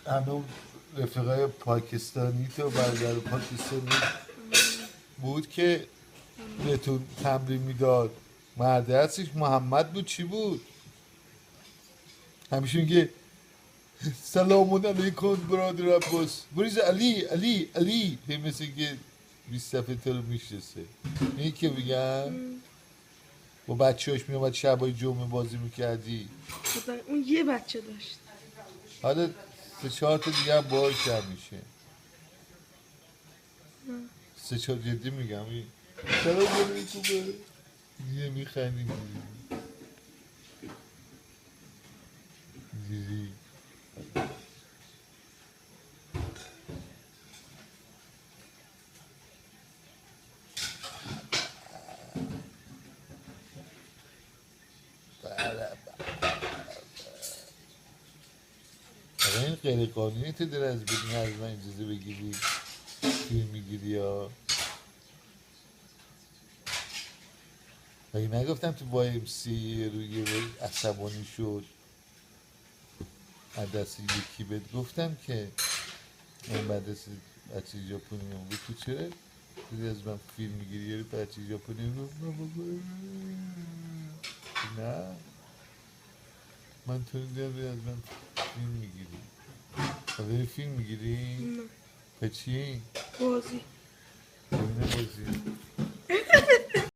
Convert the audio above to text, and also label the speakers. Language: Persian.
Speaker 1: هنوز رفیقای پاکستانی تو برگر پاکستانی بود که بهتون تمرین میداد. مرده هستش محمد بود چی بود همیشه میگه سلام علیکم برادر عباس بریز علی علی علی هی مثل که 20 صفحه تو رو میشناسه. اینی که میگم با بچه هاش میامد شبای جمعه بازی میکردی.
Speaker 2: اون یه بچه داشت.
Speaker 1: حالا 3-4 تا دیگه هم باهاش هم میشه. 3-4 جدی میگم سلام علیکم دیگه میخندیم دیدی آقا این غیر قانونی تو در از بدون از من اجازه بگیری فیلم میگیری یا مگه نگفتم تو وایم سی روی عصبانی شد از دست یکی بهت گفتم که من بعد از بچه ژاپنی بود تو چرا دیدی از من فیلم میگیری یاری بچه ژاپنی گفت نه من تو دیدم از من فیلم میگیری داری فیلم میگیری؟
Speaker 2: نه
Speaker 1: به چی؟
Speaker 2: بازی
Speaker 1: ببینه بازی